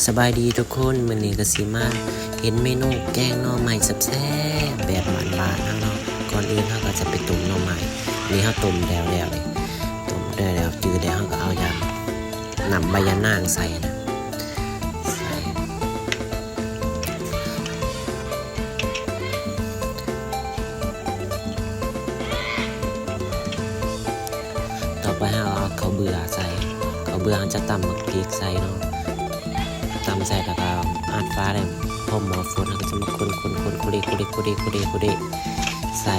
สบายดีทุกคนมื้อนี้ก็สิมาเห็นเมนูแกงหน่อไม้แซ่บๆแบบบ้านๆเฮาเนาะก่อนอื่นเฮาก็จะไปต้มหน่อไม้นี่เฮาต้มแล้วเลยต้มได้แล้วจืดแล้วเฮาก็เอายำนำใบยะนางใส่นะใส่ต่อไปเฮาเอาข้าวเบื่อใส่ข้าวเบื่อเฮาจะตำบักพริกใส่เนาะตำใส่แล้วก็อัดฟ้าได้พอหมอฝนแล้วก็จะมาคนคุเรใส่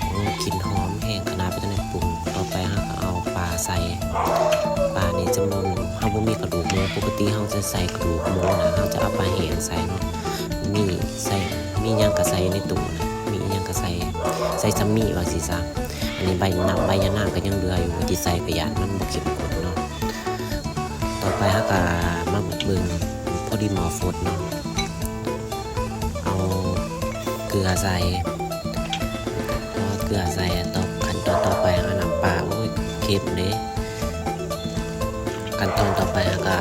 โอ้กลิ่นหอมแห้งขนาดไปจนได้ปรุงต่อไปเราก็เอาปลาใส่ปลานี่จะมันเฮาบ่มีกระดูกหมูปกติเฮาจะใส่กระดูกหมูนะเฮาจะเอาปลาแห้งใส่เนาะมีใส่มีหยังก็ใส่ในตู้นะมีหยังก็ใส่ซัมมี่ว่าสิซะอันนี้ใบยะนางก็ยังเหลืออยู่ที่ใส่ก็ยานมันบ่เข้มข้นเนาะต่อไปเฮาก็มาเบิ่งพอดีหมอฝนเนาะเอาเกลือใส่ต่อขั้นตอนต่อไปเอาน้ำปลาโอ้ยเค็มเด้ขั้นตอนต่อไปก็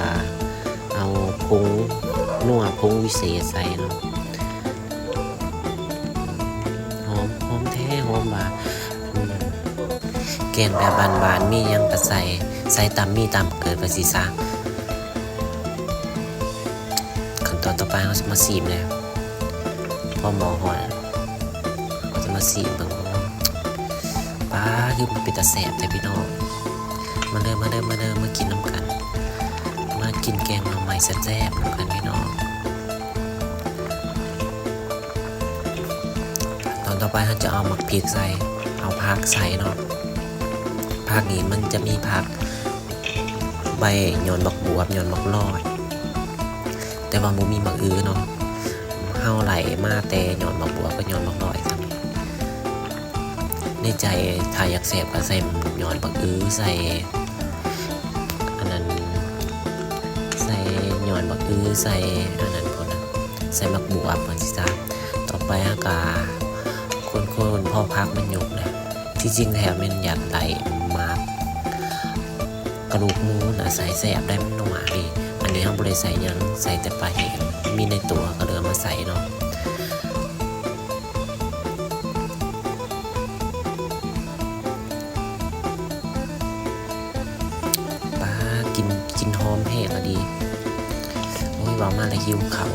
เอาผงนัวผงวิเศษใส่เนาะหอมแท้หอมบ่าแกงแบบบานๆมีหยังก็ใส่ตามมีตามเกิดว่าสิซะขั้นตอนต่อไปเราจะมาซีมแล้วพอหมอหอนเราจะมาซีมเบิ่งป้าคือมันเป็นตาแสบแต่พี่น้องมาเดินมากินน้ำกันมากินแกงหน่อไม้แซ่บๆน้ำกันพี่น้องตอนต่อไปเราจะเอาหมักพริกใส่เอาผักใส่เนาะผักนี้มันจะมีผักใบหย่อนบักบวบหย่อนบักลอยแต่ว่าบ่มีบักอื้อเนาะเฮาไหลมาแต่หย่อนบักบวบก็หย่อนบักลอยซ้ำในใจถ้าอยากแซ่บก็ใส่หย่อนบักอื้อใส่อันนั้นใส่หย่อนบักอื้อใส่อันนั้นพุ่นน่ะใส่บักบวบมันสิจ้าต่อไปเฮาก็คนพอพักมันยุบเลยที่จริงแล้วมันอยากได้มากกระดูกหมูน่ะใส่แซ่บได้มันนัวดีอันนี้เฮาบ่ได้ใส่หยังใส่แต่ปลาแห้งมีในตัวก็เลยเอามาใส่เนาะปลากินหอมแห้งก็ดีโอ้ยว่ามาแล้วหิวข้าว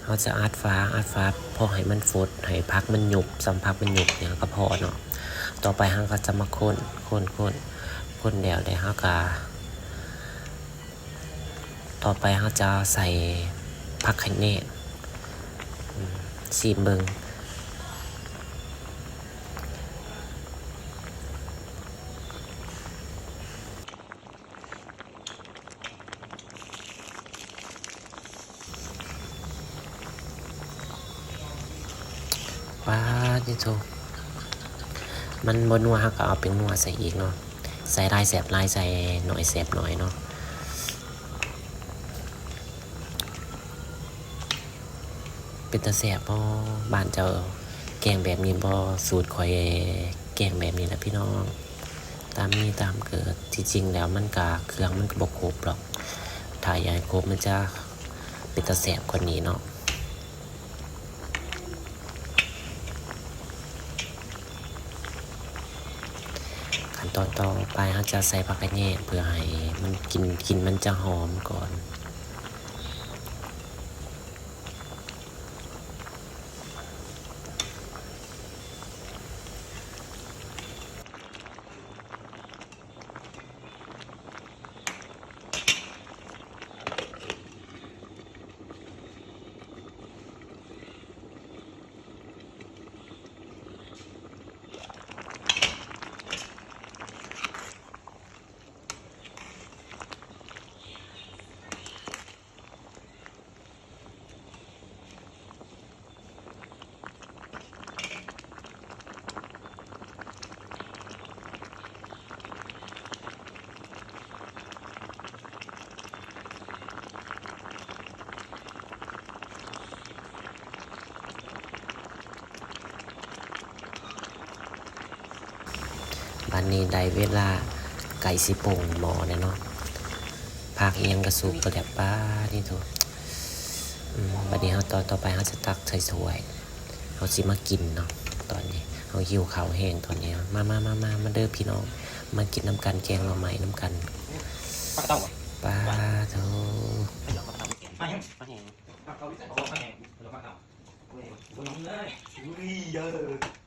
เราจะอัดฟ้าพอให้มันฟดให้พักมันหยุบสัมผักมันหยุบเนี่ยก็พอเนาะต่อไปเราก็จะมาคนเดียวได้เราก็ต่อไปเราจะใส่ผักไข่เน่ซีมเบิงว้านี่โตมันบนนัวเราก็เอาเป็นนัวใส่อีกเนาะใส่ลายแสบลายใส่หน่อยแสบหน่อยเนาะเป็นตาแสบบ่บ้านเจ้าแกงแบบนี้บ่สูตรข่อยแกงแบบนี้แหละพี่น้องตามมีตามเกิดที่จริงแล้วมันก็เครื่องมันก็บ่ครบหรอกถ้าอยากให้ครบมันจะเป็นตาแสบกว่านี้เนาะขั้นตอนต่อไปเราจะใส่ผักกระแยงเพื่อให้มันกินมันจะหอมก่อนบัดนี้ได้เวลาไก่สิโป่งหม้อแล้วเนาะ ผักอิหยังกระสุกกระแดบป้านี่ถูกบัดนี้เราต่อไปเราจะตักใส่ถ้วยเราสิมากินเนาะตอนนี้เราหิวข้าวแห้งตอนนี้มาเด้อพี่น้องมากินน้ำกันแกงเราใหม่น้ำกันปลาโถ มาแห้งมาแห้งมาเขาวิจัยเขามาแห้งเรามาเอาเว้ยบนนี้เลยเยอะ